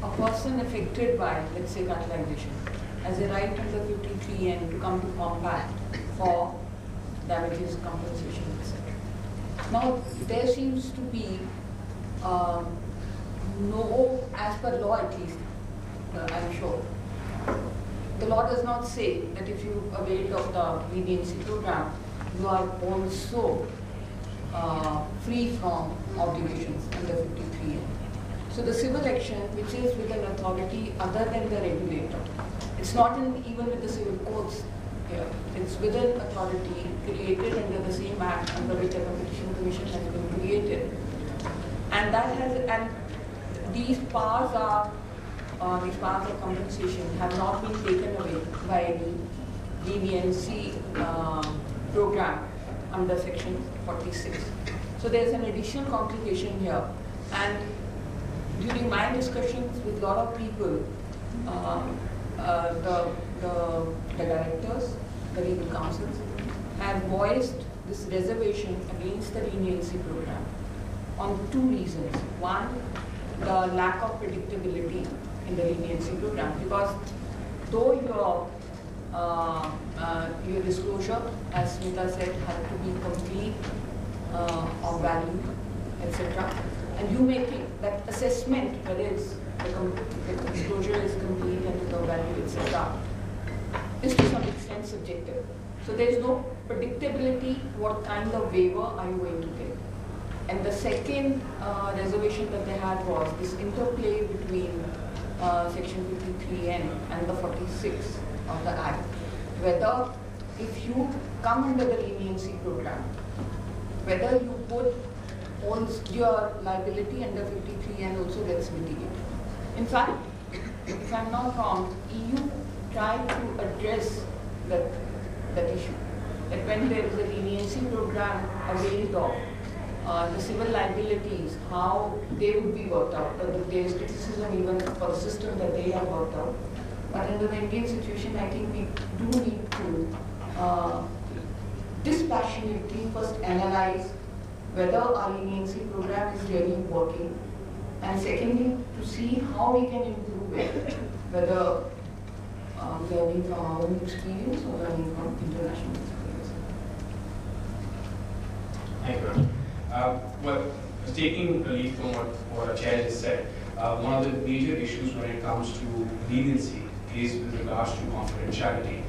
a person affected by, let's say, cartelization has a right under 53N to come to compact for damages, compensation, etc. Now, there seems to be no, as per law at least, I'm sure, the law does not say that if you avail of the leniency program, you are also free from obligations under 53N. So the civil action, which is with an authority other than the regulator, it's not even with the civil courts here, it's with an authority created under the same act under which a competition commission has been created. And that has, and these powers of compensation have not been taken away by any leniency program under section 46. So there's an additional complication here. And during my discussions with a lot of people, the directors, the legal counsels, have voiced this reservation against the leniency program on two reasons. One, the lack of predictability in the leniency program, because though your disclosure, as Smita said, had to be complete, of value, etc. And you may think that assessment, whether it's the disclosure is complete and the value, etc., is to some extent subjective. So there is no predictability what kind of waiver are you going to get. And the second reservation that they had was this interplay between section 53N and the 46 of the Act, whether if you come under the leniency program, whether you put your liability under 53N also gets mitigated. In fact, if I'm not wrong, EU tried to address that issue, that when there is a leniency program availed of, the civil liabilities, how they would be worked out. There is criticism even for the system that they have worked out. But in the Indian situation, I think we do need to dispassionately first analyze whether our leniency program is really working, and secondly, to see how we can improve it, whether learning from our own experience or learning from international experience. Thank you. Well, taking a lead from what our chair just said, one of the major issues when it comes to leniency is with regards to confidentiality.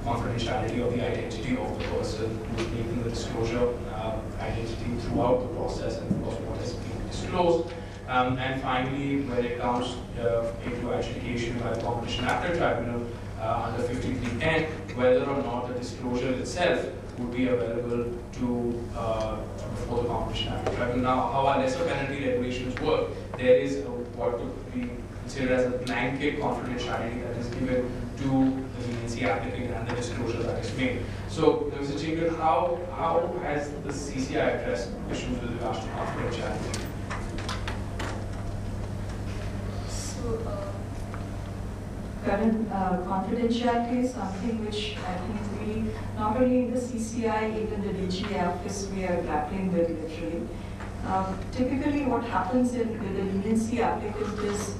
Confidentiality of the identity of the person who is making the disclosure, identity throughout the process, and of course what has been disclosed. And finally, when it comes into adjudication by the Competition Appellate Tribunal under 5310, whether or not the disclosure itself would be available to before the Competition Appellate Tribunal. Now, how our lesser penalty regulations work, there is what could be considered as a blanket confidentiality that is given to the leniency applicant and the disclosure that is made. So, Mr. Chingal, how has the CCI addressed issues with regards to confidentiality? Current confidentiality is something which I think we, not only in the CCI, even the DG office, we are grappling with literally. Typically what happens with the leniency applicant is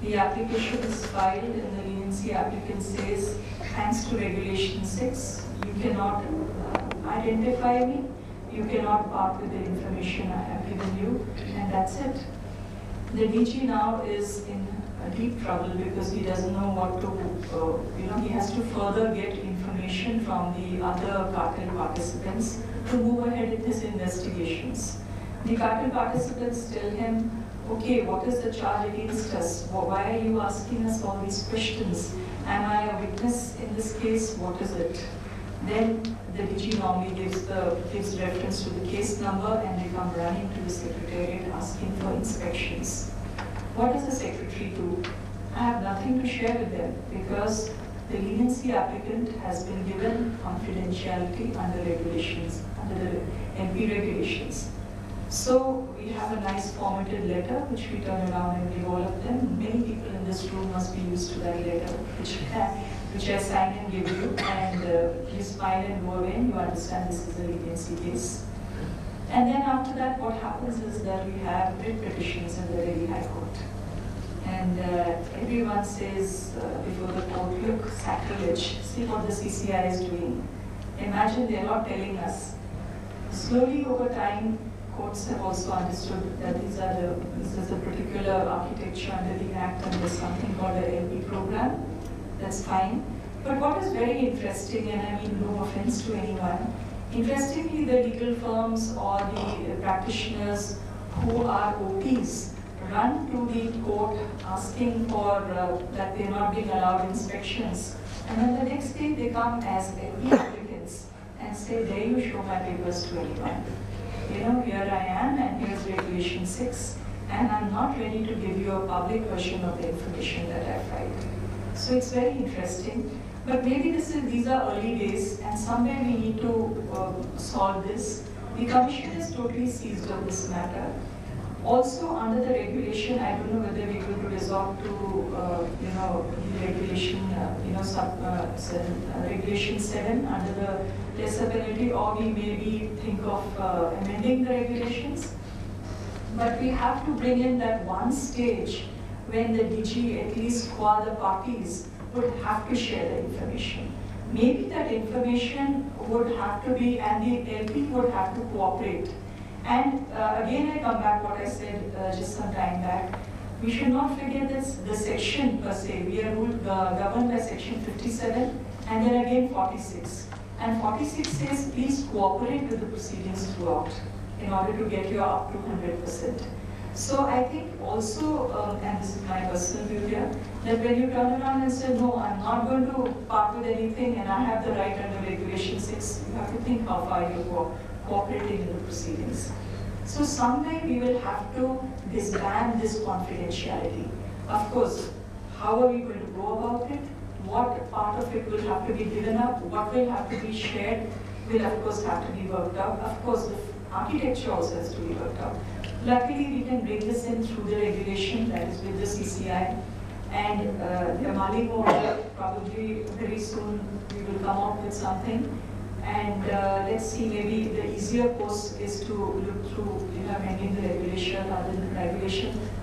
the application is filed and the leniency applicant says, thanks to regulation 6, you cannot identify me, you cannot part with the information I have given you, and that's it. The DG now is in deep trouble because he doesn't know what to, he has to further get information from the other cartel participants to move ahead in his investigations. The cartel participants tell him, okay, what is the charge against us? Why are you asking us all these questions? Am I a witness in this case? What is it? Then the DG normally gives reference to the case number and they come running to the secretariat asking for inspections. What does the secretary do? I have nothing to share with them because the leniency applicant has been given confidentiality under regulations, under the MP regulations. So we have a nice formatted letter which we turn around and give all of them. Many people in this room must be used to that letter, which I sign and give you, and you smile and go away and you understand this is a leniency case. And then after that, what happens is that we have writ petitions in the Delhi High Court. And everyone says before the court, look, sacrilege, see what the CCI is doing. Imagine they're not telling us. Slowly over time, courts have also understood that this is a particular architecture under the Act and there's something called a LP program. That's fine. But what is very interesting, and I mean no offense to anyone, interestingly the legal firms or the practitioners who are OPs run to the court asking for that they're not being allowed inspections. And then the next day they come as LP applicants and say, there you show my papers to anyone. You know, here I am and here's Regulation 6 and I'm not ready to give you a public version of the information that I filed. So it's very interesting. But maybe these are early days and somewhere we need to solve this. The Commission is totally seized of this matter. Also, under the regulation, I don't know whether we're going to resort to, the regulation, Regulation 7 under the lesser penalty, or we maybe think of amending the regulations. But we have to bring in that one stage when the DG, at least for the parties, would have to share the information. Maybe that information would have to be, and the LP would have to cooperate. And again, I come back what I said just some time back. We should not forget this, the section per se. We are governed by section 57 and then again 46. And 46 says, please cooperate with the proceedings throughout in order to get you up to 100%. So I think also, and this is my personal view here, that when you turn around and say, no, I'm not going to part with anything and I have the right under Regulation 6, you have to think how far you go cooperating in the proceedings. So someday we will have to disband this confidentiality. Of course, how are we going to go about it? What part of it will have to be given up? What will have to be shared will of course have to be worked out. Of course, the architecture also has to be worked out. Luckily, we can bring this in through the regulation, that is with the CCI. And the Mali order, probably very soon we will come up with something. And let's see, maybe the easier course is to look through, amending the regulation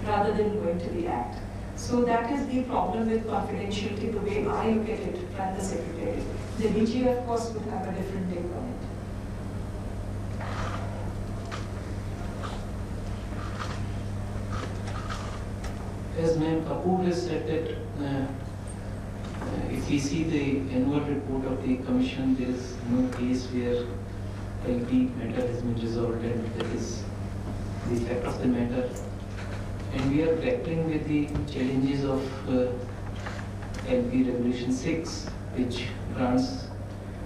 rather than going to the Act. So that is the problem with confidentiality, the way I look at it from the Secretary. The DG, of course, would have a different take on it. As Ma'am Kapoor has said that if we see the annual report of the Commission, there is no case where LP matter has been resolved, and that is the fact of the matter. And we are grappling with the challenges of LP Regulation 6, which grants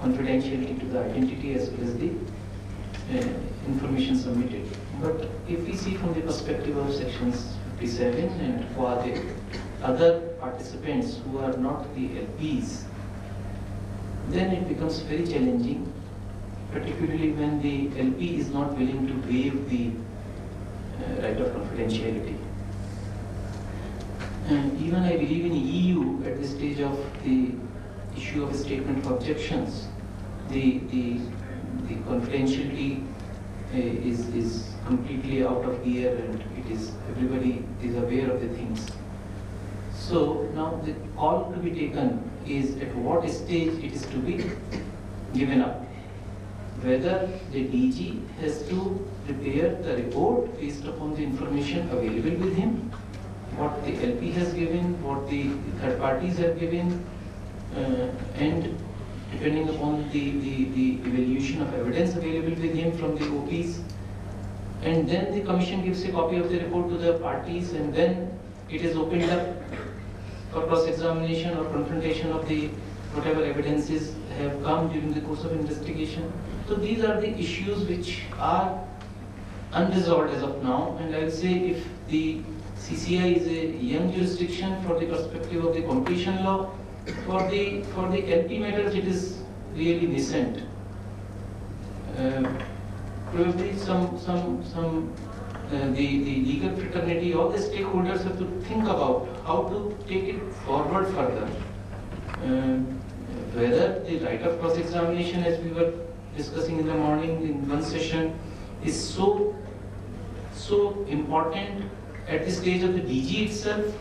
confidentiality to the identity as well as the information submitted. But if we see from the perspective of sections 57 and for the other participants who are not the LPs, then it becomes very challenging, particularly when the LP is not willing to waive the right of confidentiality. And even I believe in EU at this stage of the issue of a statement of objections, the confidentiality is completely out of gear, and everybody is aware of the things. So now the call to be taken is at what stage it is to be given up. Whether the DG has to prepare the report based upon the information available with him, what the LP has given, what the third parties have given, and depending upon the evaluation of evidence available with him from the OPs. And then the Commission gives a copy of the report to the parties, and then it is opened up for cross-examination or confrontation of the whatever evidences have come during the course of investigation. So these are the issues which are unresolved as of now, and I will say if the CCI is a young jurisdiction for the perspective of the competition law, for the LP matters it is really nascent. Probably the legal fraternity, all the stakeholders have to think about how to take it forward further. Whether the right of cross-examination, as we were discussing in the morning in one session, is so important at the stage of the DG itself,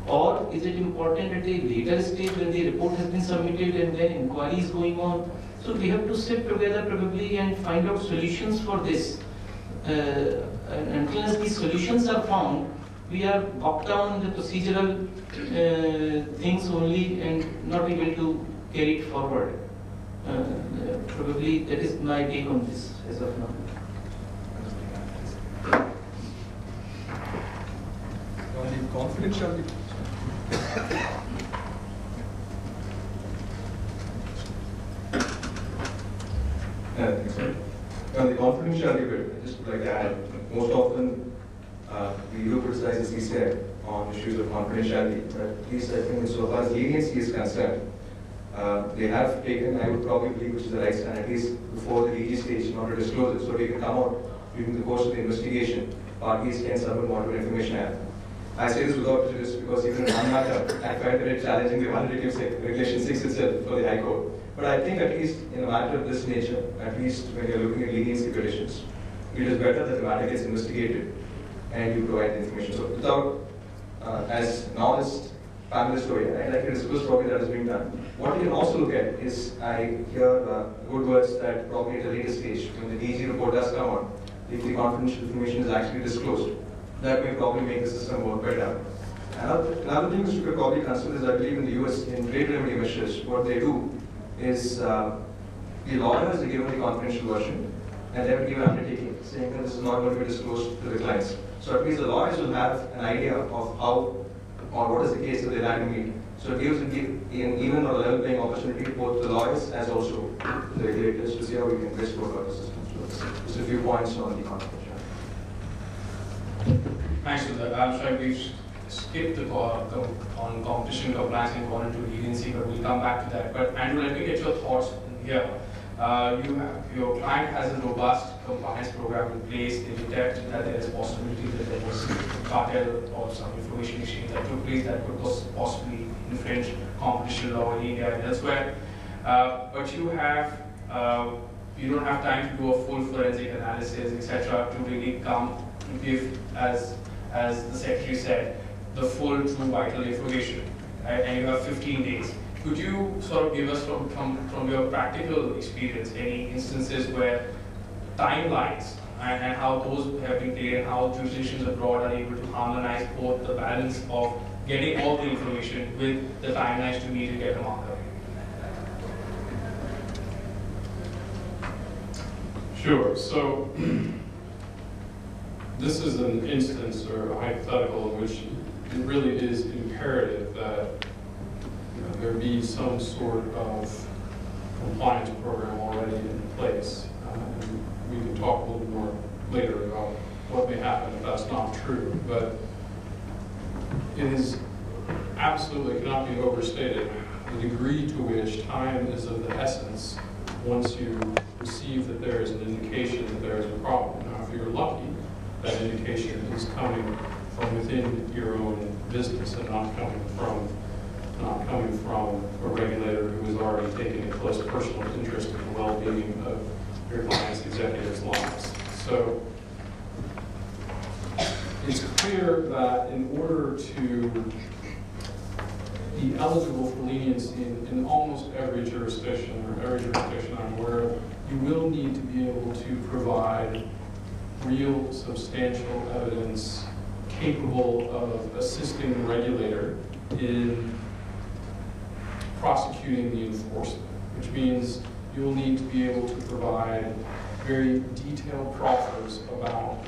Or is it important at a later stage when the report has been submitted and then inquiry is going on? So we have to sit together probably and find out solutions for this. And until these solutions are found, we are bogged down in the procedural things only and not able to carry it forward. Probably that is my take on this as of now. On the confidentiality. On the confidentiality bit, I just would like to add, most often we do criticize the CCI on issues of confidentiality, but at least I think so far as leniency is concerned, they have taken, I would probably believe, which is the right stand, at least before the DG stage, not to disclose it, so they can come out during the course of the investigation. Parties can submit whatever information I have. I say this without prejudice because even in one matter, I find it challenging the validity of Regulation 6 itself for the High Court. But I think at least in a matter of this nature, at least when you're looking at leniency petitions, it is better that the matter gets investigated and you provide the information. So without, as an honest panelist over here, I'd like to discuss probably that is being done. What you can also look at is, I hear good words that probably at a later stage, when the DG report does come out, if the confidential information is actually disclosed, that may probably make the system work better. Another thing which you could probably consider is, I believe in the US, in trade remedy measures, what they do is the lawyers are given the confidential version and they will give an undertaking saying that this is not going to be disclosed to the clients. So at least the lawyers will have an idea of how or what is the case that they'll have to meet. So it gives an even or a level playing opportunity both the lawyers as also the regulators to see how we can best work out the system. So just a few points on the confidentiality. Thanks for that. I'm sorry we've skipped the call on competition compliance and gone into leniency, but we'll come back to that. But Andrew, let me get your thoughts here. Your client has a robust compliance program in place. They detect that there is possibility that there was cartel or some information exchange that took place that could possibly infringe competition law in India and elsewhere. But you don't have time to do a full forensic analysis, etc., to really come to give, as the secretary said, the full, true, vital information. Right? And you have 15 days. Could you sort of give us from your practical experience any instances where timelines and how those have been played and how jurisdictions abroad are able to harmonize both the balance of getting all the information with the timelines to meet and get a marker? Sure. So this is an instance or a hypothetical in which it really is imperative that there be some sort of compliance program already in place. And we can talk a little more later about what may happen if that's not true. But it is absolutely cannot be overstated the degree to which time is of the essence once you receive that there is an indication that there is a problem. Now, if you're lucky, that indication is coming from within your own business and not coming from a regulator who has already taken a close personal interest in the well-being of your client's executives' lives. So it's clear that in order to be eligible for leniency in almost every jurisdiction, or every jurisdiction I'm aware of, you will need to be able to provide real substantial evidence capable of assisting the regulator in prosecuting the enforcement, which means you will need to be able to provide very detailed proffers about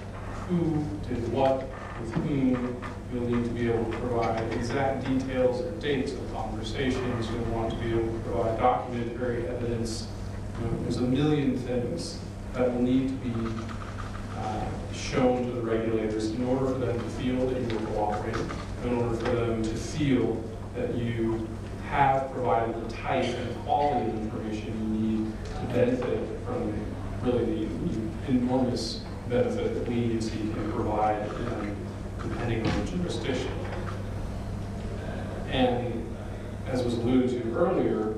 who did what with whom. You'll need to be able to provide exact details and dates of conversations. You'll want to be able to provide documentary evidence. There's a million things that will need to be shown to the regulators in order for them to feel that you are cooperating, in order for them to feel that you have provided the type and quality of information you need to benefit from really the enormous benefit that leniency can provide depending on the jurisdiction. And as was alluded to earlier,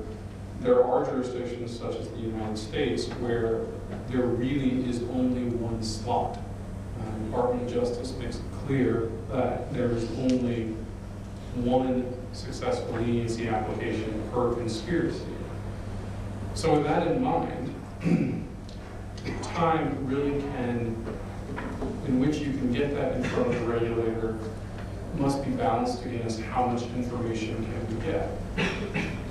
there are jurisdictions such as the United States where there really is only one slot. The Department of Justice makes it clear that there is only one successful leniency application per conspiracy. So with that in mind, time really in which you can get that in front of the regulator must be balanced against how much information can we get.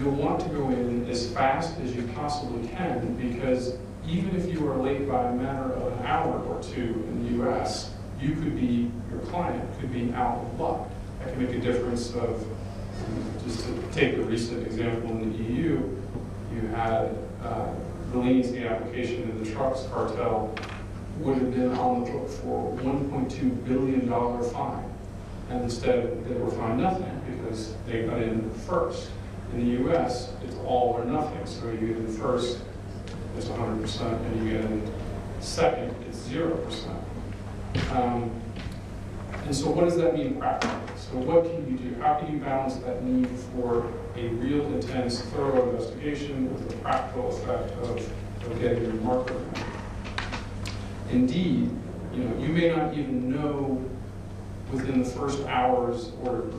You'll want to go in as fast as you possibly can, because even if you are late by a matter of an hour or two in the US, your client could be out of luck. That can make a difference of, just to take a recent example in the EU, you had the leniency application in the trucks cartel would have been on the hook for $1.2 billion fine. And instead, they were fined nothing because they got in first. In the US, it's all or nothing. So you get in first, it's 100%, and you get in second, it's 0%. And so what does that mean practically? So what can you do? How can you balance that need for a real intense, thorough investigation with the practical effect of getting your marker in? Indeed, you may not even know within the first hours or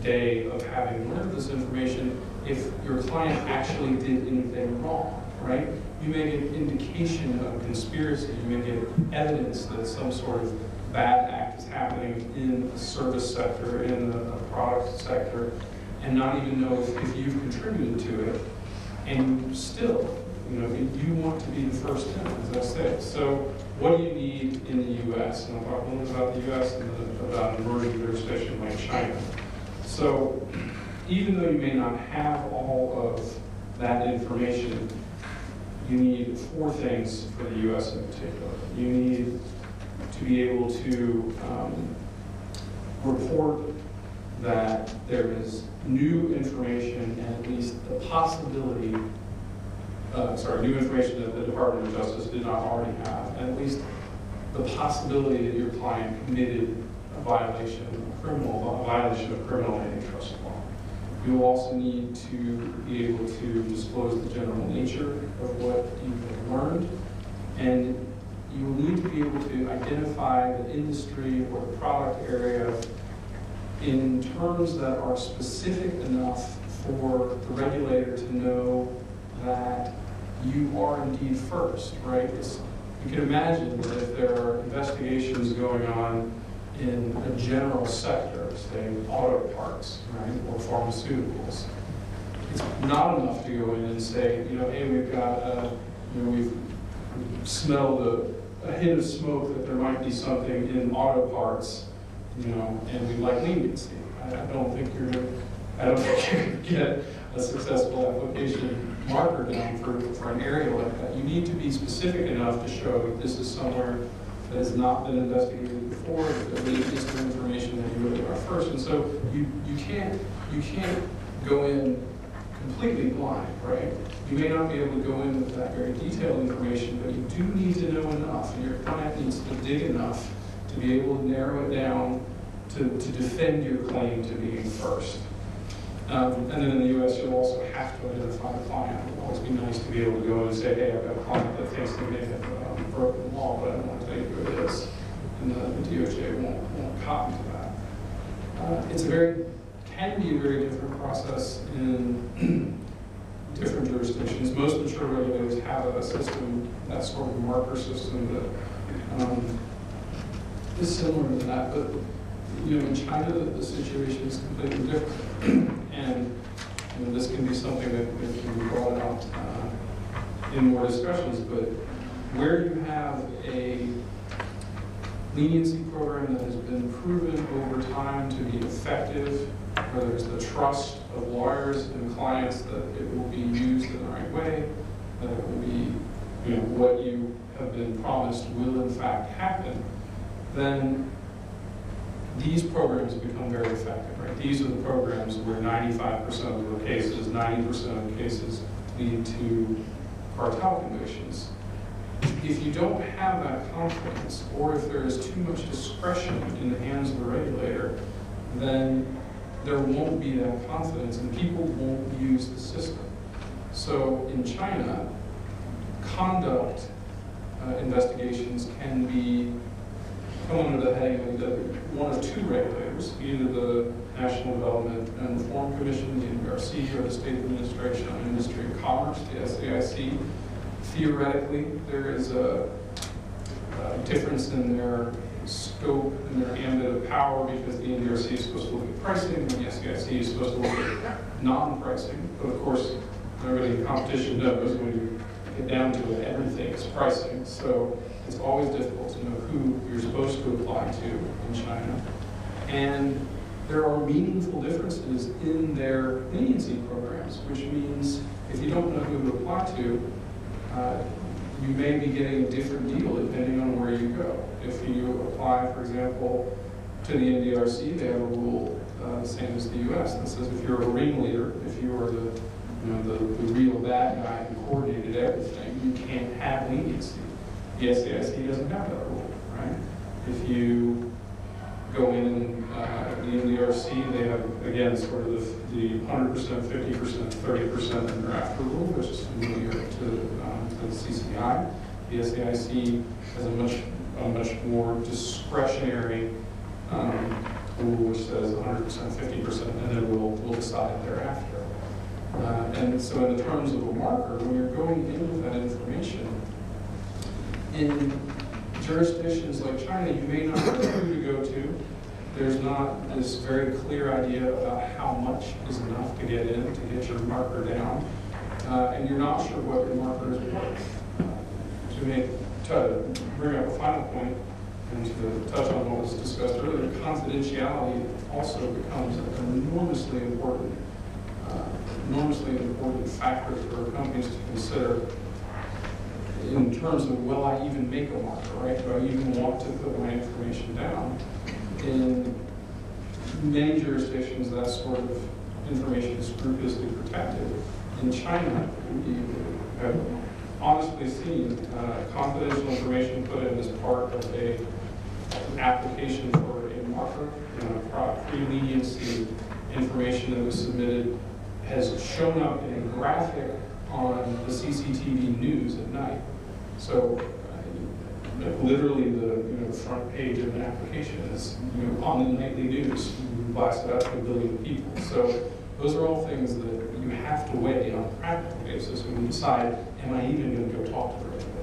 day of having learned this information if your client actually did anything wrong, right? You may get indication of a conspiracy. You may get evidence that some sort of bad act is happening in the service sector, in the product sector, and not even know if you've contributed to it. And still, you want to be the first in, as I say. So what do you need in the US? And I'll talk a little bit about the US and about an emerging jurisdiction like China. So even though you may not have all of that information, you need 4 things for the US in particular. You need to be able to report that there is new information and at least the possibility, new information that the Department of Justice did not already have, and at least the possibility that your client committed a violation of criminal antitrust law. You will also need to be able to disclose the general nature of what you've learned, and you will need to be able to identify the industry or the product area in terms that are specific enough for the regulator to know that you are indeed first, right? You can imagine that if there are investigations going on in a general sector, say auto parts, right, or pharmaceuticals, it's not enough to go in and say, hey, we've got, we've smelled a hint of smoke that there might be something in auto parts, and we'd like leniency. I don't think you're going to get a successful application marker down for an area like that. You need to be specific enough to show that this is somewhere that has not been investigated before, that there is the information that you really are first. And so you can't go in completely blind, right? You may not be able to go in with that very detailed information, but you do need to know enough, and your client needs to dig enough to be able to narrow it down to defend your claim to being first. And then in the U.S., you'll also have to identify the client. It would always be nice to be able to go and say, hey, I've got a client that thinks they may have broken the law, but I don't want to tell you who it is. And the DOJ won't cotton to that. Can be a very different process in different jurisdictions. Most mature regulators have a system, that sort of marker system that is similar to that, but in China, the situation is completely different. And this can be something that can be brought out in more discussions, but where you have a leniency program that has been proven over time to be effective, where there's the trust of lawyers and clients that it will be used in the right way, that it will be, what you have been promised will in fact happen, then these programs become very effective, right? These are the programs where 95% of the cases, 90% of the cases lead to cartel convictions. If you don't have that confidence, or if there is too much discretion in the hands of the regulator, then there won't be that confidence and people won't use the system. So in China, conduct investigations can come under the heading of one of 2 regulators, either the National Development and Reform Commission, the NDRC, or the State Administration on Industry and Commerce, the SAIC. Theoretically, there is a difference in their scope and their ambit of power because the NDRC is supposed to look at pricing and the SAIC is supposed to look at non-pricing. But of course, everybody in competition knows when you get down to it, everything is pricing. So it's always difficult to know who you're supposed to apply to in China. And there are meaningful differences in their leniency programs, which means if you don't know who to apply to, you may be getting a different deal depending on where you go. If you apply, for example, to the NDRC, they have a rule the same as the U.S. that says if you're a ringleader, if you are the real bad guy who coordinated everything, you can't have leniency. The SAIC doesn't have that rule, right? If you go in the NDRC, they have, again, sort of the 100%, 50%, 30% and thereafter rule, which is familiar to the CCI. The SAIC has a much more discretionary rule which says 100%, 50%, and then we'll decide thereafter. And so in the terms of a marker, when you're going in with that information, in jurisdictions like China, you may not know who to go to. There's not this very clear idea about how much is enough to get in, to get your marker down. And you're not sure what your marker is worth. To bring up a final point, and to touch on what was discussed earlier, confidentiality also becomes an enormously important factor for companies to consider in terms of, will I even make a marker, right? Do I even want to put my information down? In many jurisdictions, that sort of information is scrupulously protected. In China, we have honestly seen confidential information put in as part of an application for a marker, pre-leniency information that was submitted has shown up in a graphic on the CCTV news at night. So literally the front page of an application is on the nightly news, blasted out to 1 billion people. So those are all things that you have to weigh on a practical basis when you decide, am I even going to go talk to the regulator?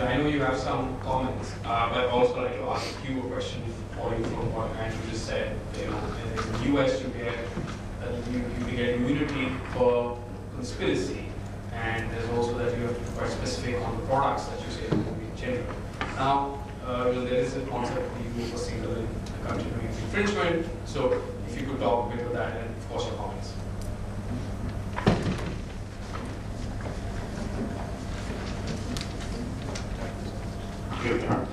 I know you have some comments, but I'd also like to ask you a question following from what Andrew just said. In the US, you get immunity for conspiracy, and there's also that you have to be quite specific on the products that you say will be general. Now, there is a concept of legal for single and continuing infringement. So, if you could talk a bit about that, and of course your comments. Your turn.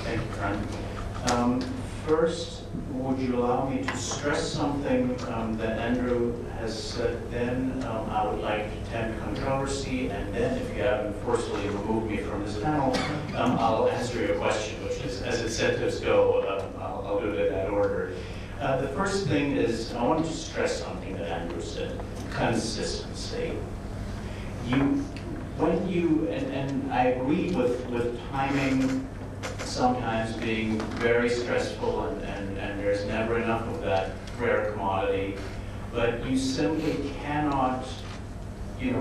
Thank you, Fran. First, would you allow me to stress something that Andrew has said? Then I would like to tend controversy, and then if you haven't forcibly removed me from this panel, I'll answer your question, which is, as incentives go, I'll do it in that order. The first thing is, I want to stress something that Andrew said, consistency. And I agree with timing sometimes being very stressful and there's never enough of that rare commodity, but you simply cannot,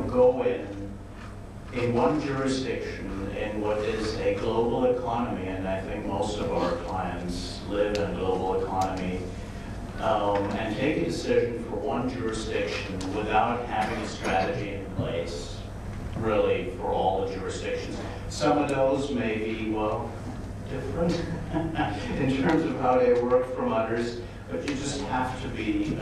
go in one jurisdiction in what is a global economy, and I think most of our clients live in a global economy, and take a decision for one jurisdiction without having a strategy in place, really, for all the jurisdictions. Some of those may be, different in terms of how they work from others, but you just have to be,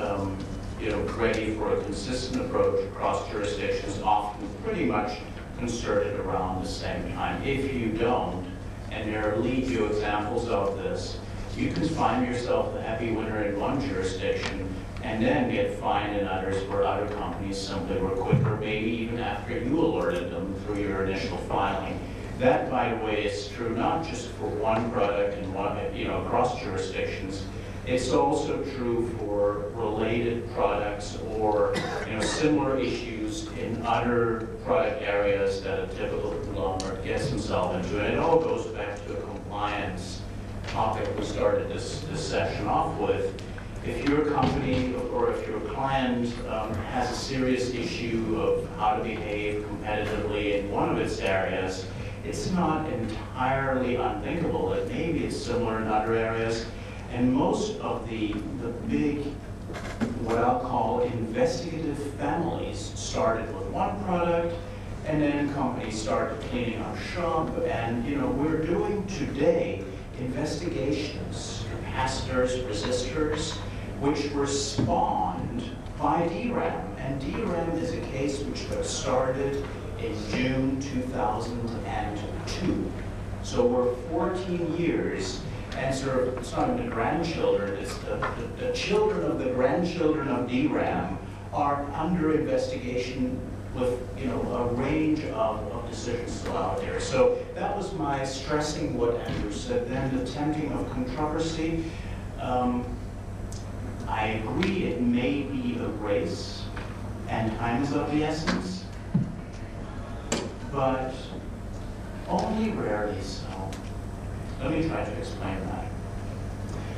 ready for a consistent approach across jurisdictions, often pretty much concerted around the same time. If you don't, and there are lead-you examples of this, you can find yourself the heavy winner in one jurisdiction and then get fined in others where other companies simply were quicker, maybe even after you alerted them through your initial filing. That, by the way, is true not just for one product and one, across jurisdictions. It's also true for related products or, similar issues in other product areas that a typical conglomerate gets themselves into. And it all goes back to a compliance topic we started this session off with. If your company or if your client has a serious issue of how to behave competitively in one of its areas, it's not entirely unthinkable that maybe it's similar in other areas. And most of the big, what I'll call investigative families, started with one product, and then companies started cleaning up shop. And we're doing today investigations, capacitors, resistors, which were spawned by DRAM. And DRAM is a case which got started in June 2002. So we're 14 years, and sort of, it's not even the grandchildren, it's the children of the grandchildren of DRAM are under investigation with a range of decisions still out there. So that was my stressing what Andrew said then, the tempting of controversy. I agree it may be a race, and time is of the essence, but only rarely so. Let me try to explain that.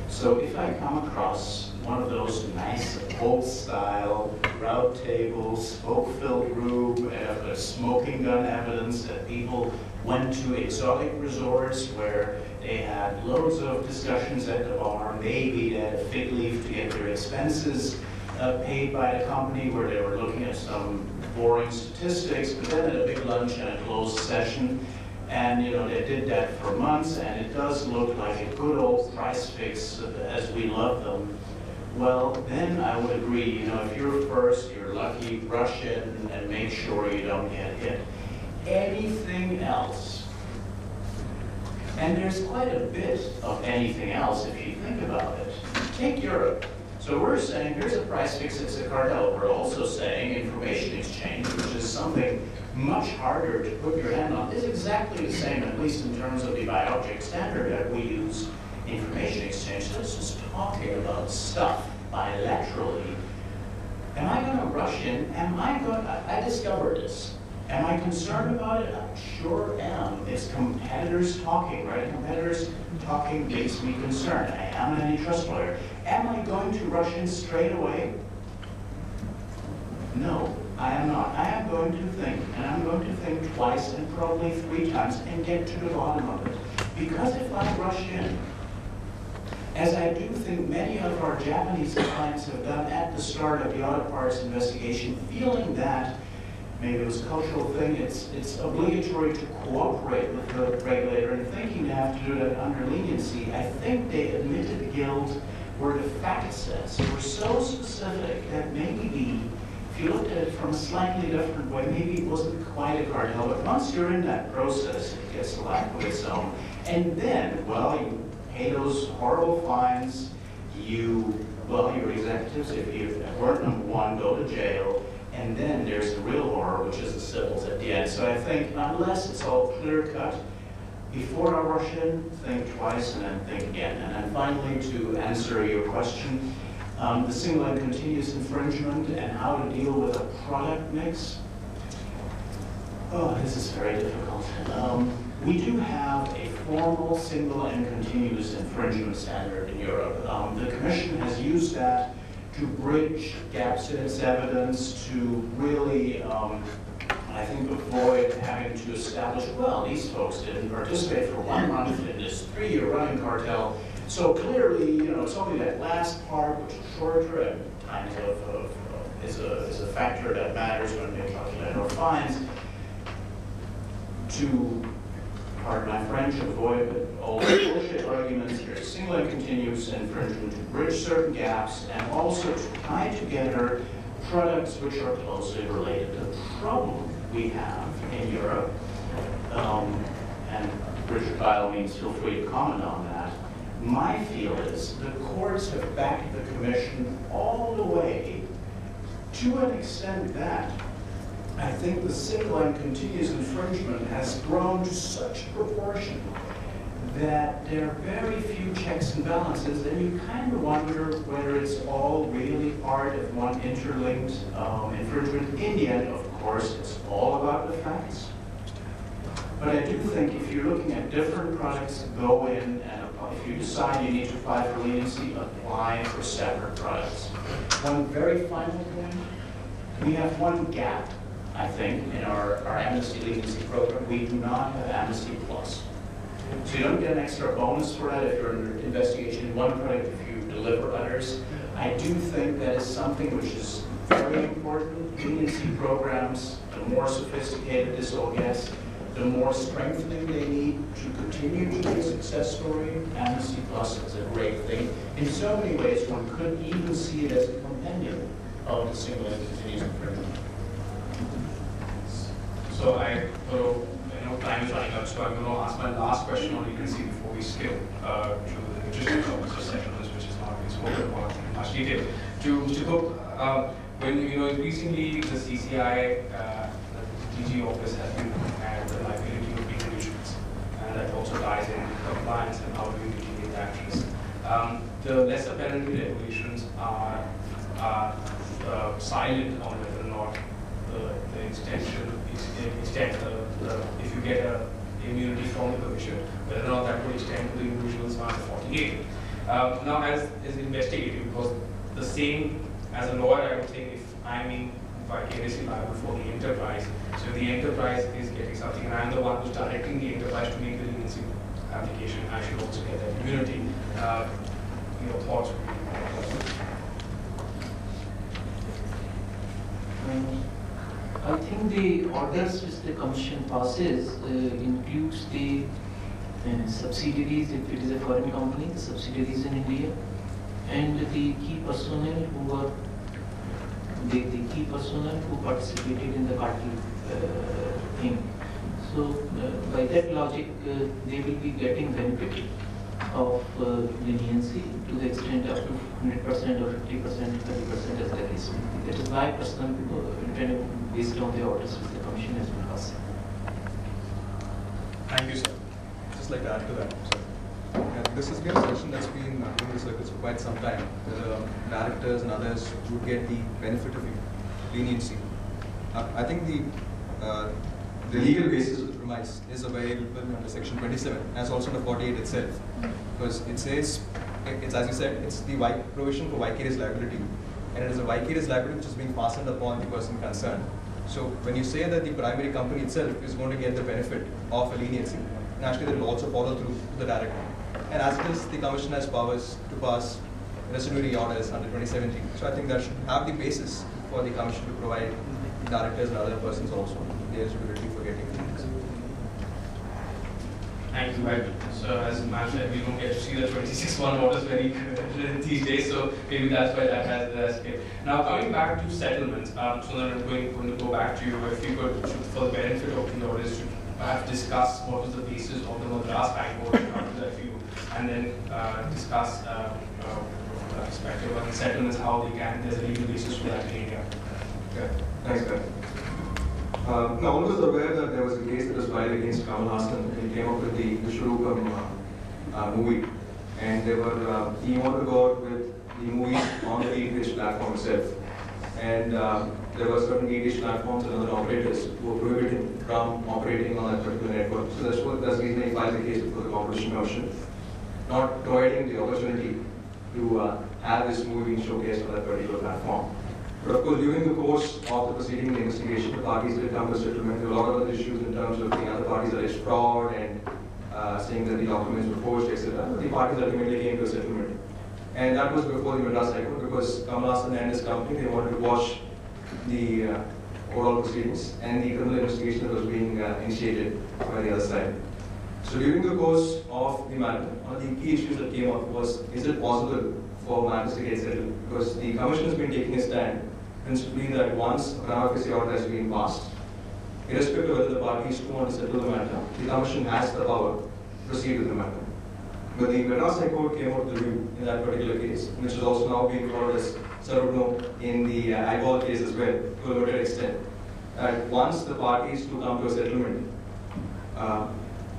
So if I come across one of those nice old-style round tables, smoke-filled room, and smoking gun evidence that people went to exotic resorts where they had loads of discussions at the bar, maybe they had a fig leaf to get their expenses paid by the company, where they were looking at some boring statistics, but then at a big lunch and a closed session, and they did that for months, and it does look like a good old price fix as we love them. Well, then I would agree, if you're first, you're lucky, rush in and make sure you don't get hit. Anything else, and there's quite a bit of anything else if you think about it. Take Europe. So we're saying here's a price fix, it's a cartel. We're also saying information exchange, which is something much harder to put your hand on, is exactly the same, at least in terms of the biobject standard that we use, information exchange. So it's just talking about stuff bilaterally. Am I going to rush in? I discovered this. Am I concerned about it? I sure am. It's competitors talking, right? Competitors talking makes me concerned. I am an antitrust lawyer. Am I going to rush in straight away? No, I am not. I am going to think, and I'm going to think twice and probably 3 times and get to the bottom of it. Because if I rush in, as I do think many of our Japanese clients have done at the start of the audit parts investigation, feeling that maybe it was a cultural thing, it's obligatory to cooperate with the regulator, and thinking they have to do that under leniency, I think they admitted guilt where the fact sets were so specific that maybe, if you looked at it from a slightly different way, maybe it wasn't quite a cartel, but once you're in that process, it gets a life of its own. And then, well, you pay those horrible fines, your executives, if you weren't number 1, go to jail, and then there's the real horror, which is the civils at the end. So I think unless it's all clear-cut, before I rush in, think twice and then think again. And then finally, to answer your question, the single and continuous infringement and how to deal with a product mix. Oh, this is very difficult. We do have a formal single and continuous infringement standard in Europe. The Commission has used that to bridge gaps in its evidence, to really, I think, avoid having to establish, well, these folks didn't participate for 1 month in this 3-year running cartel. So clearly, it's only that last part, which is shorter and times is a factor that matters when they calculate our fines, to, pardon my French, avoid all the bullshit arguments. There's single and continuous infringement to bridge certain gaps and also to tie together products which are closely related. The problem we have in Europe, and Richard, by all means, feel free to comment on that. My feel is the courts have backed the Commission all the way to an extent that I think the single and continuous infringement has grown to such proportion that there are very few checks and balances, and you kind of wonder whether it's all really part of one interlinked infringement. In the end, of course, it's all about the facts. But I do think if you're looking at different products go in and if you decide you need to apply for leniency, apply for separate products. One very final point, we have one gap, I think, in our amnesty leniency program. We do not have amnesty plus. So you don't get an extra bonus for that if you're under investigation in one product, if you deliver others. I do think that is something which is very important. Leniency programs, the more sophisticated this all gets, the more strengthening they need to continue to be a success story. Amnesty Plus is a great thing. In so many ways, one could even see it as a compendium of the single and continuous improvement. So I know time is running out, so I'm going to ask my last question on leniency before we skip to the logistics of the settlements, which is not being spoken about in much detail. To Mr. Cook, when increasingly the CCI, the DG office has been looking at the liability of individuals, and that also ties in compliance and how do you mitigate that risk. The lesser penalty regulations are silent on whether or not the if you get a immunity from the commission, whether or not that would extend to the individuals under 48. Now, as investigative, because the same as a lawyer, I would think if I'm being vicariously liable for the enterprise, so if the enterprise is getting something, and I'm the one who's directing the enterprise to make the leniency application, I should also get that immunity. Your thoughts would be I think the orders which the commission passes includes the subsidiaries, if it is a foreign company, the subsidiaries in India, and the key personnel who are the key personnel who participated in the cartel thing. So by that logic, they will be getting benefit of leniency to the extent up to 100% or 50%, 30% as the case may be. That is my personal opinion based on the orders which the commission has been passing. Thank you, sir. Just like to add to that, sir. This has been a session that's been doing the circuits for quite some time. The directors and others would get the benefit of leniency. I think the legal basis of the premise is available under Section 27, as also under 48 itself, because it says, it's as you said, it's the provision for vicarious liability, and it is a vicarious liability which is being fastened upon the person concerned. So when you say that the primary company itself is going to get the benefit of a leniency, naturally that will also follow through to the director. And as it is, the commission has powers to pass resolutory orders under 2017. So I think that should have the basis for the commission to provide the directors and other persons also the eligibility for getting leniency. Thank you. So as Ma'am said, we don't get to see the 26-1 orders very these days, so maybe that's why that has escaped. Now coming back to settlements, so then I'm going to go back to you. If you could, for the benefit of the audience, to perhaps discuss what was the basis of the Madras High Court to that view, and then discuss the perspective on settlements, how they can, there's a legal basis for that in India. Okay, thanks, guys. Now, all of us are aware that there was a case that was filed against Kamal Hassan, and he came up with the Vishwarupam movie. And they were, he wanted to go out with the movie on the DTH platform itself. And there were certain DTH platforms and other operators who were prohibited from operating on that particular network. So that's the reason he filed the case before the Competition Commission, not providing the opportunity to have this movie being showcased on that particular platform. But of course, during the course of the proceeding, the investigation, the parties did come to a settlement. There were a lot of other issues in terms of the other parties alleged fraud and saying that the documents were forged, etc. But the parties ultimately came to a settlement. And that was before the Madras High Court, because Kamal Hassan and his company, they wanted to watch the overall proceedings and the criminal investigation that was being initiated by the other side. So during the course of the matter, one of the key issues that came up was, is it possible for matters to get settled? Because the Commission has been taking a stand, principally that once a prima facie order has been passed, irrespective of whether the parties do want to settle the matter, the Commission has the power to proceed with the matter. But the Madras High Court came out with the view in that particular case, which is also now being followed, as Sir would know, in the IIA case as well, to a limited extent. That once the parties do come to a settlement,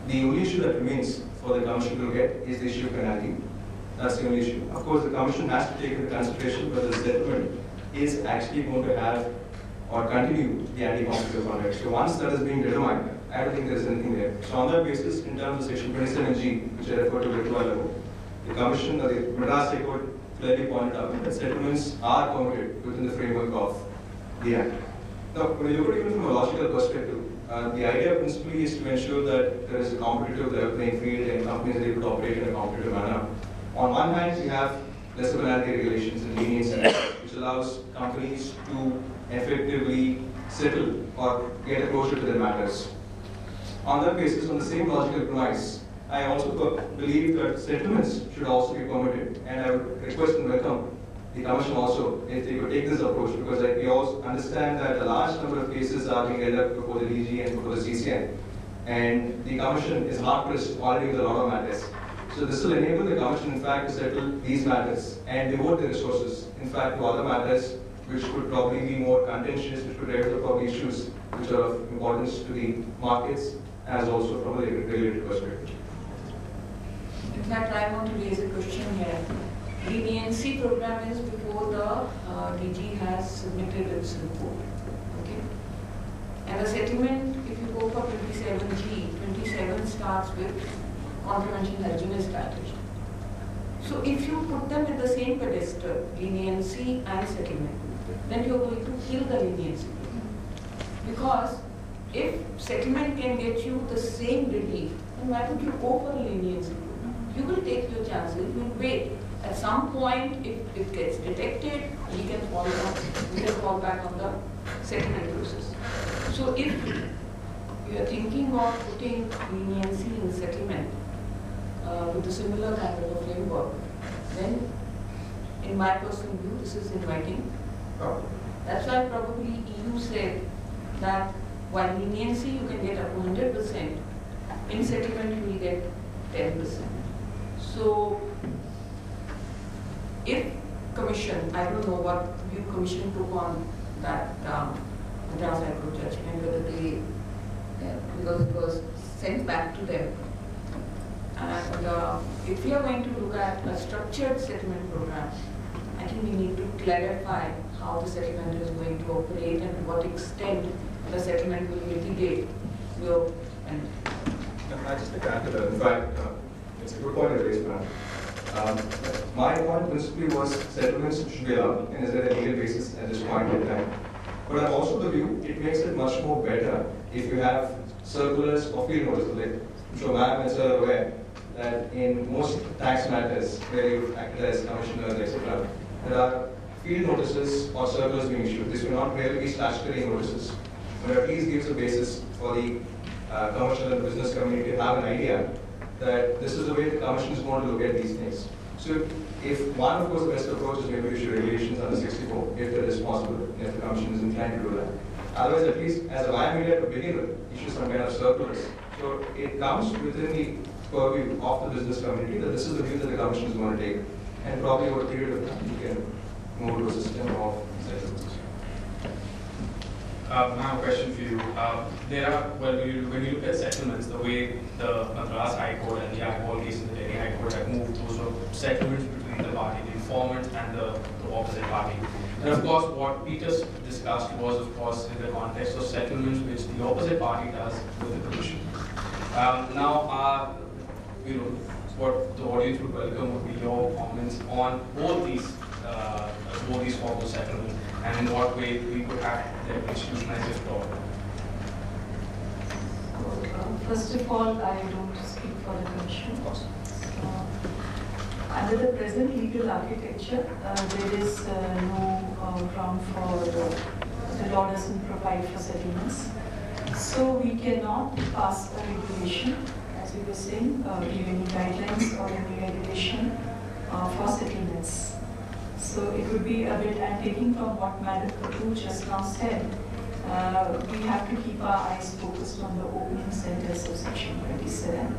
the only issue that remains for the Commission to get is the issue of penalty. That's the only issue. Of course, the Commission has to take into consideration whether the settlement is actually going to have or continue the anti-competitive conduct. So once that is being determined, I don't think there's anything there. So on that basis, in terms of section 27G, which I referred to a little while ago, the Commission, or the Madras High Court clearly pointed out that settlements are permitted within the framework of the Act. Now, when you look at it even from a logical perspective, the idea principally is to ensure that there is a competitive level playing field and companies are able to operate in a competitive manner. On one hand, you have lesser penalty regulations and leniency, which allows companies to effectively settle or get a closure to their matters. On that basis, on the same logical premise, I also believe that settlements should also be permitted, and I would request and welcome the Commission also if they could take this approach, because we also understand that a large number of cases are being held up before the DG and before the CCI, and the Commission is hard-pressed already with a lot of matters. So this will enable the Commission, in fact, to settle these matters and devote the resources, in fact, to other matters which could probably be more contentious, which could develop probably issues which are of importance to the markets, as also from a regulatory perspective. In fact, I want to raise a question here. Leniency program is before the DG has submitted its report. Okay? And the settlement, if you go for 27G, 27 starts with contravention has been established. So if you put them at the same pedestal, leniency and settlement, then you're going to kill the leniency. Because if settlement can get you the same relief, then why would you go for a leniency? You will take your chances, you will wait. At some point, if it gets detected, we can fall back on the settlement process. So if you are thinking of putting leniency in settlement with a similar kind of a framework, then in my personal view, this is inviting problem. That's why probably EU said that while leniency you can get up to 100%, in settlement you will get 10%. So if Commission, I don't know what view Commission took on that Madras High Court judgment, whether they, because it was sent back to them. And if we are going to look at a structured settlement program, I think we need to clarify how the settlement is going to operate and to what extent the settlement will mitigate your penalty. I just like to add to that. In fact, it's a good point you raised, ma'am. My point principally was settlements should be allowed, and is there a legal basis at this point in time. But I'm also the view it makes it much more better if you have circulars or field notices. Like, I'm sure ma'am and sir are aware that in most tax matters where you've acted as commissioners, etc., there are field notices or circulars being issued. This will not really be statutory notices, but at least gives a basis for the commercial and business community to have an idea that this is the way the Commission is going to look at these things. So if one, of course, the best approach is maybe to issue regulations under 64, if that is possible, if the Commission is inclined to do that. Otherwise, at least as a via media to begin with, issue some kind of circulars. So it comes within the purview of the business community that this is the view that the Commission is going to take. And probably over a period of time, you can move to a system of settlements. I have a question for you. There are, when you look at settlements, the way the Madras High Court and the High case in the Delhi High Court have moved, those were settlements between the party, the informant and the opposite party. And of course, what we just discussed was, of course, in the context of settlements which the opposite party does with the Commission. What the audience would welcome would be your comments on both these forms of settlement and in what way we could have them institutionalized if at all. First of all, I don't speak for the Commission. Under the present legal architecture, there is no ground for the law doesn't provide for settlements. So we cannot pass a regulation, as we were saying, give any guidelines or any regulation for settlements. So it would be a bit, and taking from what Madam Kapoor just now said, we have to keep our eyes focused on the opening sentence of section 27.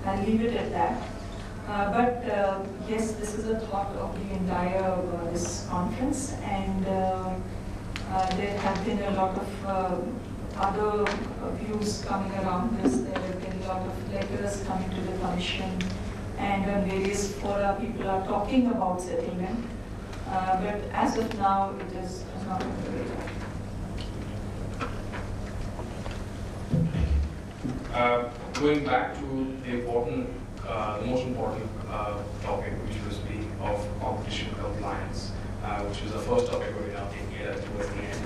I'll leave it at that. But yes, this is a thought of the entire this conference, and there have been a lot of other views coming around this. There have been a lot of letters coming to the Commission, and on various fora people are talking about settlement. But as of now, it is not on the radar. Going back to the most important topic, which was of competition compliance, which was the first topic we're now taking it towards the end.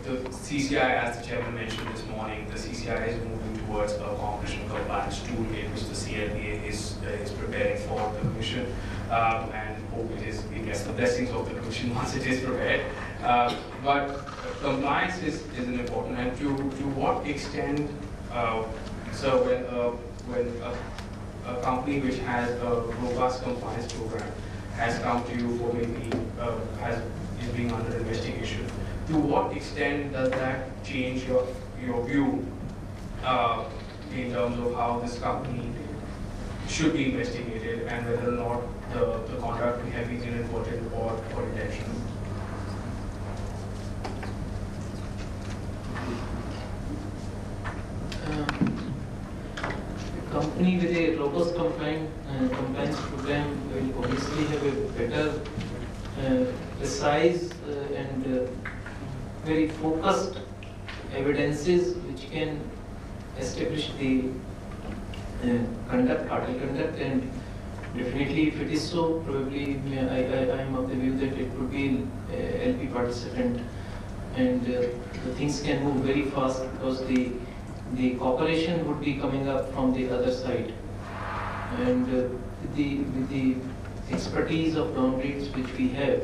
The CCI, as the chairman mentioned this morning, the CCI is moving towards a competition compliance toolkit, which the CLPA is preparing for the Commission, and hope it gets the blessings of the Commission once it is prepared. But compliance is an important, and to what extent, so when a company which has a robust compliance program has come to you for maybe is being under investigation, to what extent does that change your view in terms of how this company should be investigated and whether or not the conduct may have been inadvertent or intentional? A company with a robust compliance program will obviously have a better, precise and very focused evidences which can establish the cartel conduct, and definitely if it is so, probably I am of the view that it would be LP participant, and the things can move very fast because the cooperation would be coming up from the other side, and with the expertise of downgrades which we have,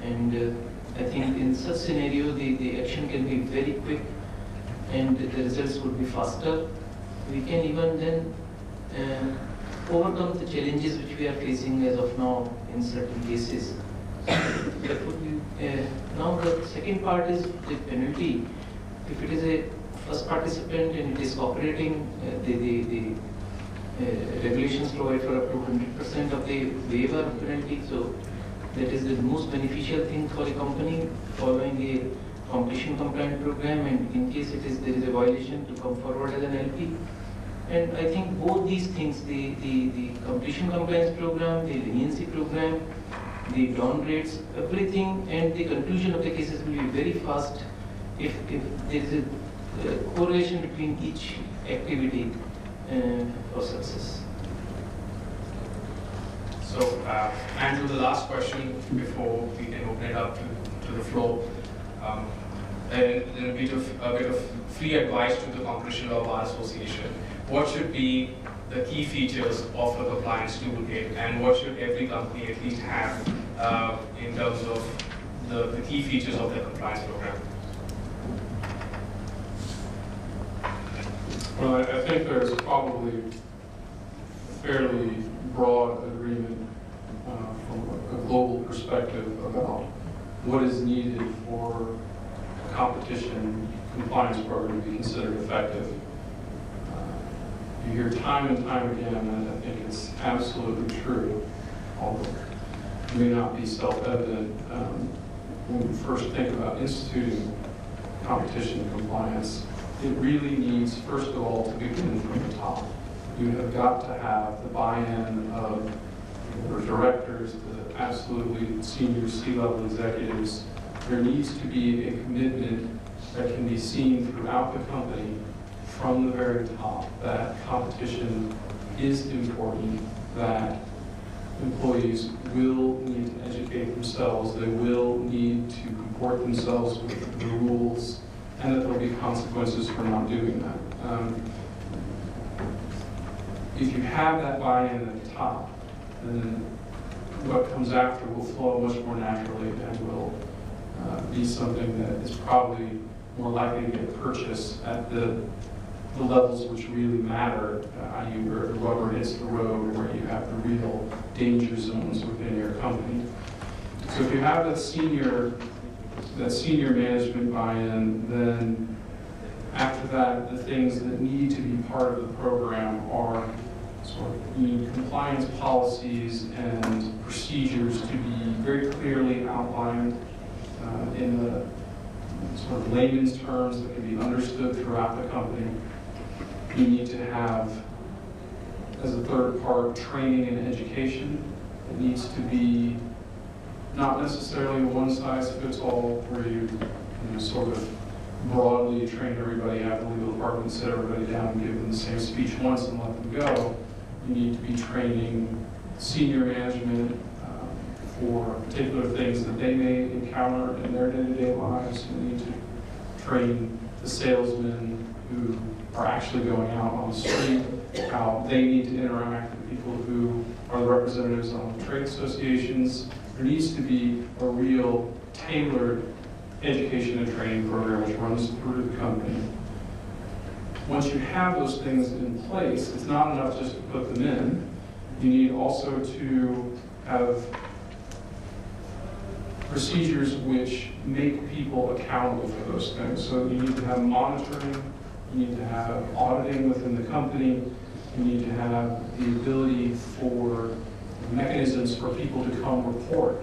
and I think in such scenario the action can be very quick and the results would be faster. We can even then overcome the challenges which we are facing as of now in certain cases. That would be, now the second part is the penalty. If it is a first participant and it is cooperating, the regulations provide for up to 100% of the waiver of penalty. So that is the most beneficial thing for a company following a competition compliant program, and in case there is a violation, to come forward as an LP. And I think both these things, the competition compliance program, the leniency program, the downgrades, everything, and the conclusion of the cases will be very fast if there is a correlation between each activity for success. So, Andrew, the last question before we can open it up to the floor. A bit of free advice to the Competition Law Bar Association. What should be the key features of a compliance toolkit, and what should every company at least have in terms of the key features of their compliance program? Well, I think there's probably fairly broad agreement from a global perspective about what is needed for a competition compliance program to be considered effective. You hear time and time again, and I think it's absolutely true, although it may not be self-evident when we first think about instituting competition compliance. It really needs, first of all, to begin from the top. You have got to have the buy-in of the directors, the absolutely senior C-level executives. There needs to be a commitment that can be seen throughout the company from the very top that competition is important, that employees will need to educate themselves, they will need to comport themselves with the rules, and that there will be consequences for not doing that. If you have that buy-in at the top, then what comes after will flow much more naturally and will be something that is probably more likely to get purchased at the levels which really matter, i.e. where the rubber hits the road, where you have the real danger zones within your company. So if you have that senior management buy-in, then after that, the things that need to be part of the program are sort of need compliance policies and procedures to be very clearly outlined in the sort of layman's terms that can be understood throughout the company. You need to have, as a third part, training and education. It needs to be not necessarily a one-size-fits-all where you sort of broadly train everybody, have the legal department sit everybody down and give them the same speech once and let them go. You need to be training senior management for particular things that they may encounter in their day-to-day lives. You need to train the salesmen who are actually going out on the street, how they need to interact with people who are the representatives on the trade associations. There needs to be a real tailored education and training program which runs through the company. Once you have those things in place, it's not enough just to put them in. You need also to have procedures which make people accountable for those things. So you need to have monitoring, you need to have auditing within the company, you need to have the ability for mechanisms for people to come report.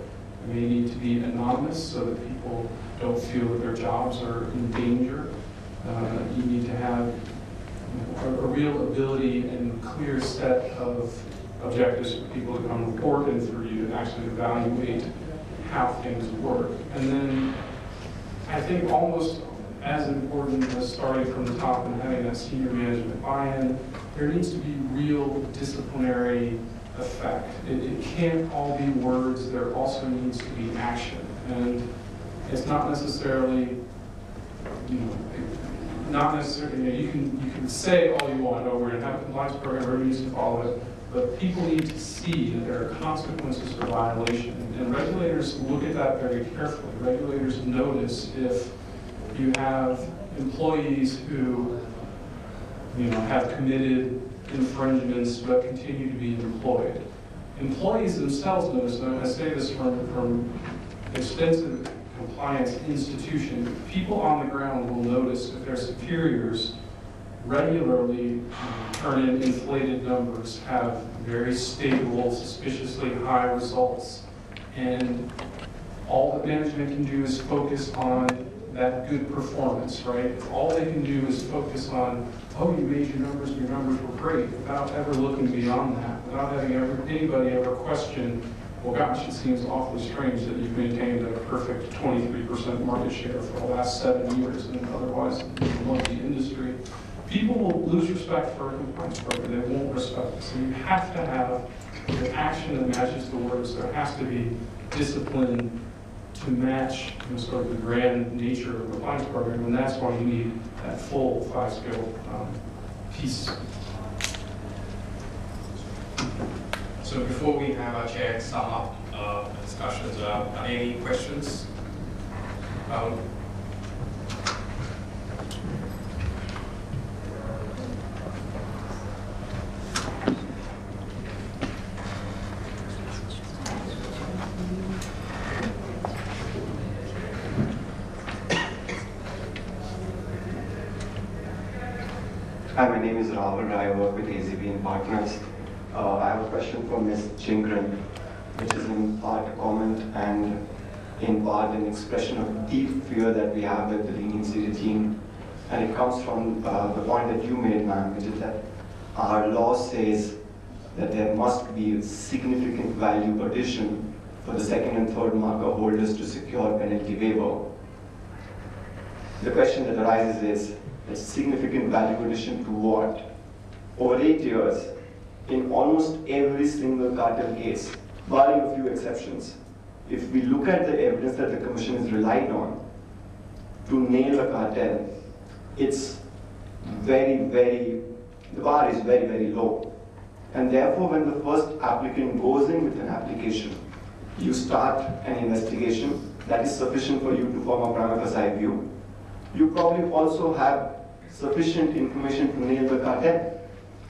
They may need to be anonymous so that people don't feel that their jobs are in danger. You need to have a real ability and clear set of objectives for people to come report and for you to actually evaluate how things work. And then I think almost as important as starting from the top and having that senior management buy-in, there needs to be real disciplinary effect. It can't all be words, there also needs to be action. And it's not necessarily, you can say all you want, oh, we're going to have a compliance program, everybody needs to follow it, but people need to see that there are consequences for violation. And regulators look at that very carefully. Regulators notice if you have employees who have committed infringements but continue to be employed. Employees themselves notice, and I say this from extensive compliance institution, people on the ground will notice if their superiors regularly turn in inflated numbers, have very stable, suspiciously high results, and all that management can do is focus on that good performance, right? If all they can do is focus on, oh, you made your numbers were great, without ever looking beyond that, without having anybody ever question, well, gosh, it seems awfully strange that you've maintained a perfect 23% market share for the last 7 years and otherwise among the industry. People will lose respect for a compliance program. They won't respect it. So you have to have the action that matches the words. There has to be discipline to match sort of the grand nature of the compliance program, and that's why you need that full 5-skill piece. So before we have our chair sum up discussions, are there any questions? Hi, my name is Rahul. I work with AZB and Partners. I have a question for Ms. Chingran, which is in part a comment and in part an expression of deep fear that we have with the leniency regime. And it comes from the point that you made, ma'am, which is that our law says that there must be a significant value addition for the second and third marker holders to secure penalty waiver. The question that arises is, a significant value addition to what? Over 8 years, in almost every single cartel case, barring a few exceptions, if we look at the evidence that the Commission has relied on to nail a cartel, it's the bar is very, very low. And therefore, when the first applicant goes in with an application, you start an investigation that is sufficient for you to form a prima facie view. You probably also have sufficient information to nail the cartel.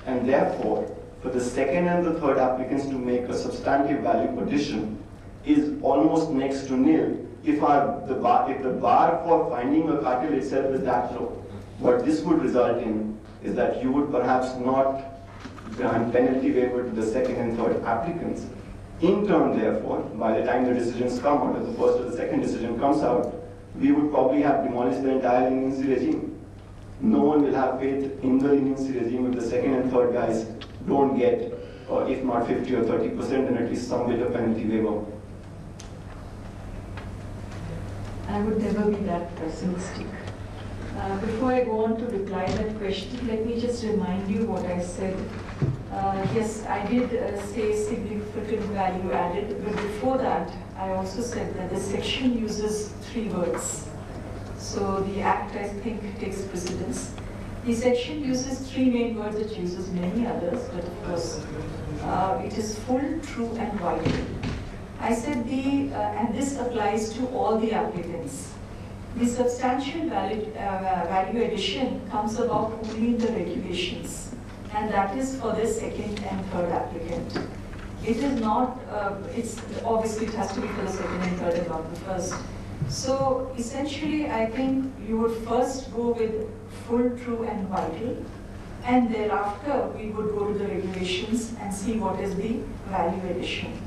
And therefore, for the second and the third applicants to make a substantive value addition is almost next to nil if the bar for finding a cartel itself is that low. What this would result in is that you would perhaps not grant penalty waiver to the second and third applicants. In turn, therefore, by the time the decisions come out, or the first or the second decision comes out, we would probably have demolished the entire leniency regime. No one will have faith in the leniency regime if the second and third guys don't get, if not 50 or 30%, then at least some bit of penalty waiver. I would never be that pessimistic. Before I go on to reply that question, let me just remind you what I said. Yes, I did say significant value added, but before that, I also said that the section uses 3 words. So the Act, I think, takes precedence. The section uses 3 main words, it uses many others, but of course, it is full, true, and vital. I said and this applies to all the applicants. The substantial value addition comes about only in the regulations, and that is for the second and third applicant. It is not, obviously it has to be for the second and third and not the first. So essentially, I think you would first go with full, true, and vital, and thereafter we would go to the regulations and see what is the value addition.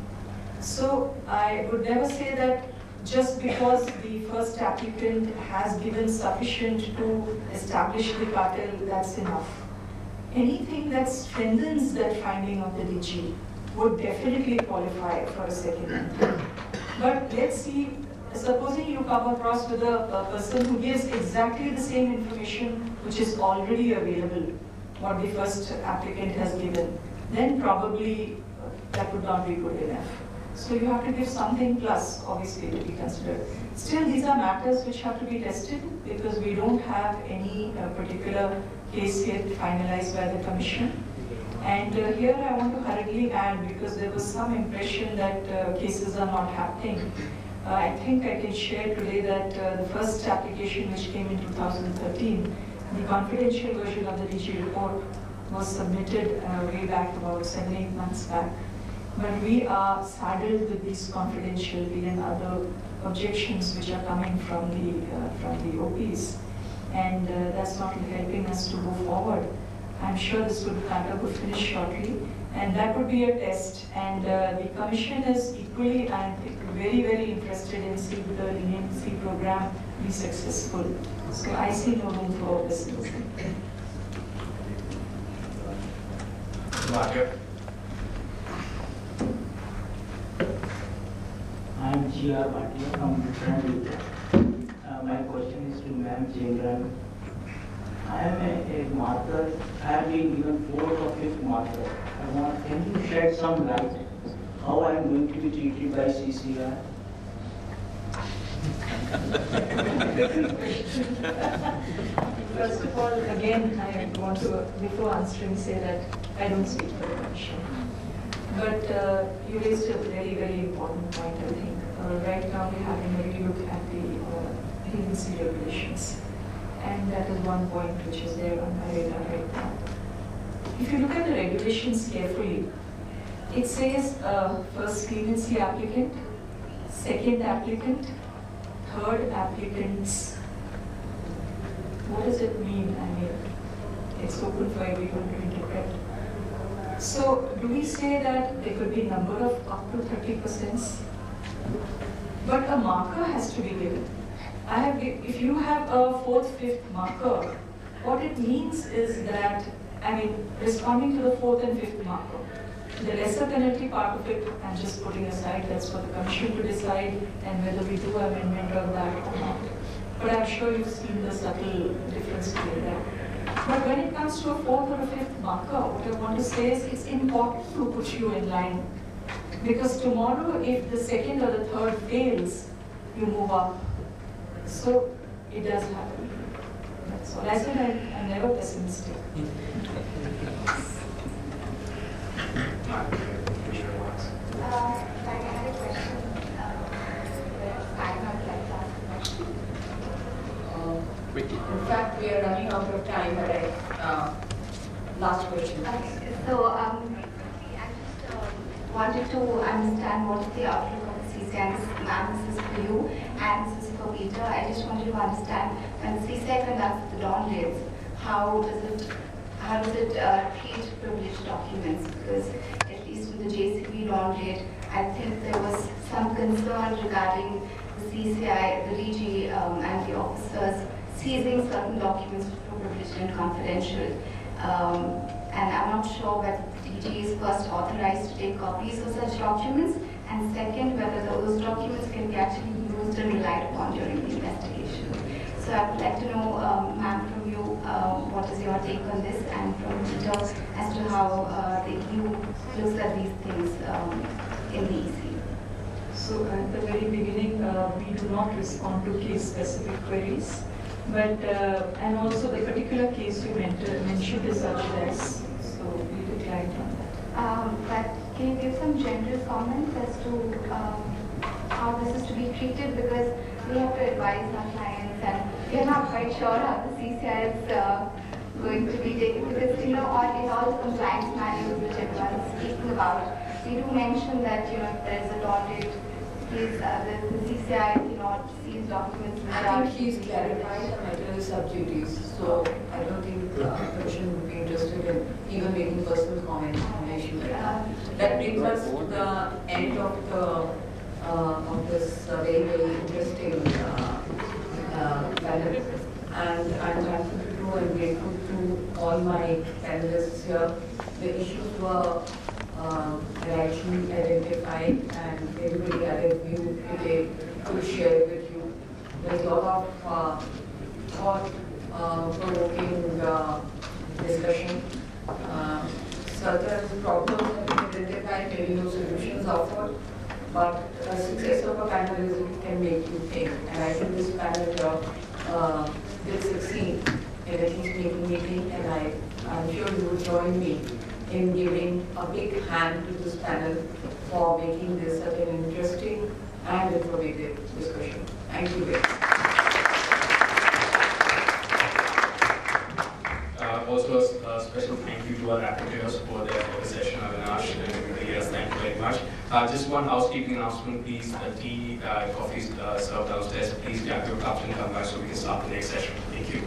So I would never say that just because the first applicant has given sufficient to establish the cartel, that's enough. Anything that strengthens that finding of the DG would definitely qualify for a second and third. But let's see, supposing you come across with a person who gives exactly the same information which is already available, what the first applicant has given, then probably that would not be good enough. So you have to give something plus, obviously, to be considered. Still, these are matters which have to be tested because we don't have any particular case yet finalized by the Commission. And here I want to hurriedly add, because there was some impression that cases are not happening. I think I can share today that the first application which came in 2013, the confidential version of the DG report was submitted way back about 7-8 months back. But we are saddled with these confidentiality and other objections which are coming from the OPs, and that's not helping us to go forward. I'm sure this matter would finish shortly, and that would be a test. And the Commission is equally, I think, very, very interested in seeing the leniency program be successful. So I see no room for pessimism. I am G.R. Bhatia from Different. My question is to Ma'am Jingran. I am a marker. I have been given 4th or 5th marker. Can you shed some light how I am going to be treated by CCI? First of all, again, I want to, before answering, say that I don't speak for the Commission. But you raised a very, very important point, I think. Right now, we're having a relook at the leniency regulations. And that is one point which is there on my radar right now. If you look at the regulations carefully, it says first leniency applicant, second applicant, third applicants. What does it mean? I mean, it's open for everyone to interpret. So do we say that there could be a number of up to 30%? But a marker has to be given. If you have a 4th, 5th marker, what it means is that, responding to the 4th and 5th marker, the lesser penalty part of it, I'm just putting aside, that's for the Commission to decide and whether we do amendment on that or not. But I'm sure you've seen the subtle difference between that. But when it comes to a 4th or a 5th marker, what I want to say is it's important to put you in line. Because tomorrow, if the 2nd or the 3rd fails, you move up. So it does happen. That's all. I said I'm never pessimistic. I had a question. I'm not like to ask a question. In fact, we are running out of time, but last question. Okay, so I just wanted to understand what is the outlook of the CCI. This is for you and this is for Peter. I just wanted to understand when the CCI conducts the dawn raids, how does it treat privileged documents? Because at least in the JCB dawn raid, I think there was some concern regarding the CCI, the DG, and the officers seizing certain documents which were privileged and confidential. And I'm not sure whether the DG is first authorized to take copies of such documents, and second, whether those documents can be actually used and relied upon during the investigation. So I would like to know, ma'am, from you, what is your take on this, and from Peter as to how the EU looks at these things in the EC. So at the very beginning, we do not respond to case-specific queries, but and also the particular case you mentioned is urgent, so we declined on that. But can you give some general comments as to how this is to be treated? Because we have to advise our clients, and we are not quite sure how the CCI is going to be taken. Because in all the compliance manuals which everyone is speaking about, we do mention that if there is an audit, please the CCI sees documents. I think he's clarified the matter is sub judice, so I don't think the Commission would be interested in even making personal comments on the issue. That brings us to the end of this very, very interesting panel. And I'm thankful to you and grateful to all my panelists here. The issues were rightly identified, and everybody had a view today to share with you. There's a lot of thought-provoking discussion. Certain problems have been identified, maybe no solutions offered, but the success of a panel is it can make you think. And I think this panel will succeed in at least making me think, and I'm sure you will join me in giving a big hand to this panel for making this such an interesting and informative discussion. Thank you very much. Also, a special thank you to our applicants for their session, Avinash and everybody else. Thank you very much. Just one housekeeping announcement, please. Tea, coffee served downstairs. Please grab your cups and come back so we can start the next session. Thank you.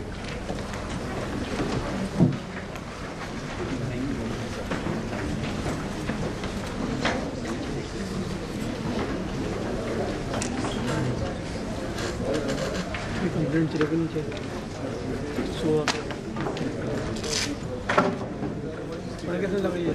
So, ¿para qué se la veía?